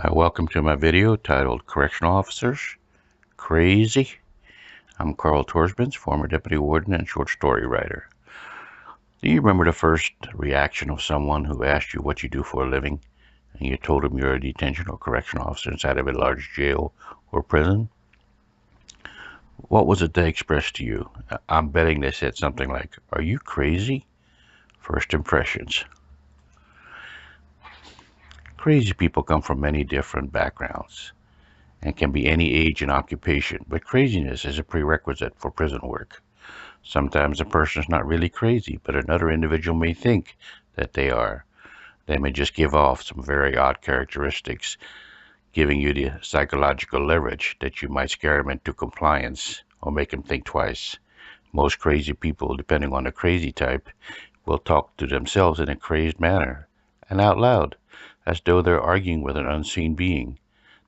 Welcome to my video titled Correctional Officers Crazy. I'm Carl Torsbens, former deputy warden and short story writer. Do you remember the first reaction of someone who asked you what you do for a living and you told them you're a detention or correctional officer inside of a large jail or prison? What was it they expressed to you? I'm betting they said something like, "Are you crazy?" First impressions. Crazy people come from many different backgrounds and can be any age and occupation, but craziness is a prerequisite for prison work. Sometimes a person is not really crazy, but another individual may think that they are. They may just give off some very odd characteristics, giving you the psychological leverage that you might scare them into compliance or make them think twice. Most crazy people, depending on the crazy type, will talk to themselves in a crazed manner and out loud, as though they're arguing with an unseen being.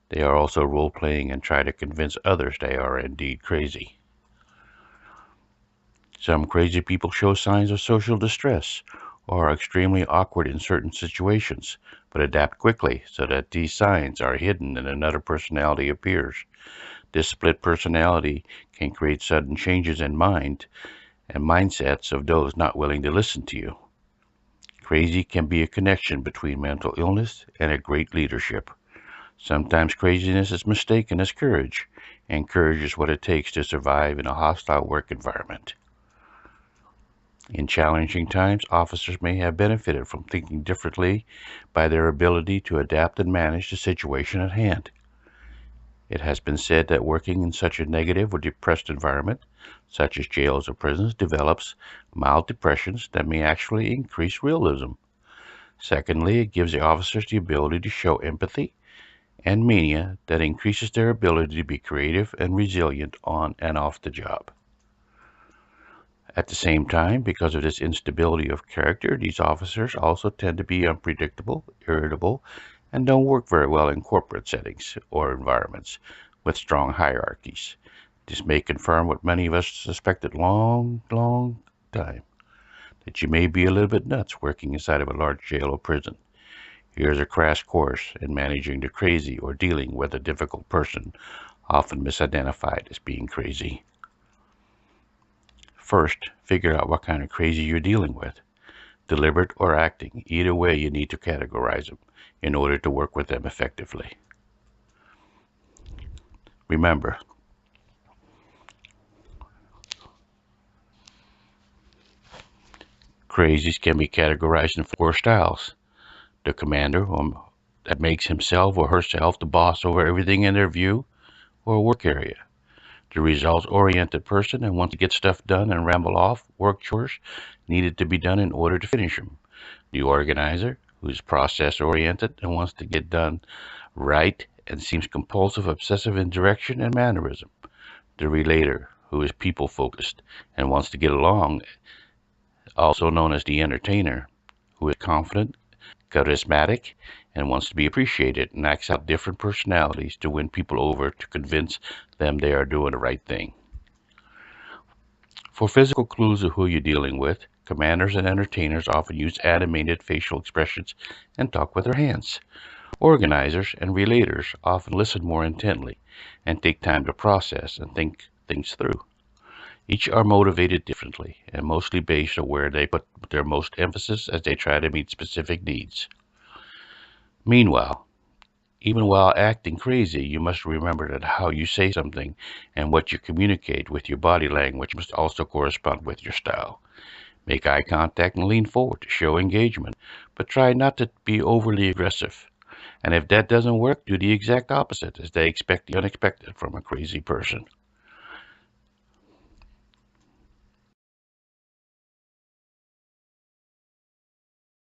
They are also role-playing and try to convince others they are indeed crazy. Some crazy people show signs of social distress or are extremely awkward in certain situations, but adapt quickly so that these signs are hidden and another personality appears. This split personality can create sudden changes in mind and mindsets of those not willing to listen to you. Crazy can be a connection between mental illness and a great leadership. Sometimes craziness is mistaken as courage, and courage is what it takes to survive in a hostile work environment. In challenging times, officers may have benefited from thinking differently by their ability to adapt and manage the situation at hand. It has been said that working in such a negative or depressed environment, such as jails or prisons, develops mild depressions that may actually increase realism. Secondly, it gives the officers the ability to show empathy and mania that increases their ability to be creative and resilient on and off the job. At the same time, because of this instability of character, these officers also tend to be unpredictable, irritable, and don't work very well in corporate settings or environments with strong hierarchies. This may confirm what many of us suspected long time, that you may be a little bit nuts working inside of a large jail or prison. Here's a crash course in managing the crazy or dealing with a difficult person, often misidentified as being crazy. First, figure out what kind of crazy you're dealing with. Deliberate or acting, either way you need to categorize them in order to work with them effectively. Remember, crazies can be categorized in four styles. The commander, that makes himself or herself the boss over everything in their view or work area. The results-oriented person and wants to get stuff done and ramble off work chores needed to be done in order to finish them. The organizer, who's process-oriented and wants to get done right and seems compulsive, obsessive in direction and mannerism. The relator, who is people-focused and wants to get along, also known as the entertainer, who is confident, charismatic, and wants to be appreciated and acts out different personalities to win people over to convince them they are doing the right thing. For physical clues of who you're dealing with, commanders and entertainers often use animated facial expressions and talk with their hands. Organizers and relators often listen more intently and take time to process and think things through. Each are motivated differently and mostly based on where they put their most emphasis as they try to meet specific needs. Meanwhile, even while acting crazy, you must remember that how you say something and what you communicate with your body language must also correspond with your style. Make eye contact and lean forward to show engagement, but try not to be overly aggressive. And if that doesn't work, do the exact opposite, as they expect the unexpected from a crazy person.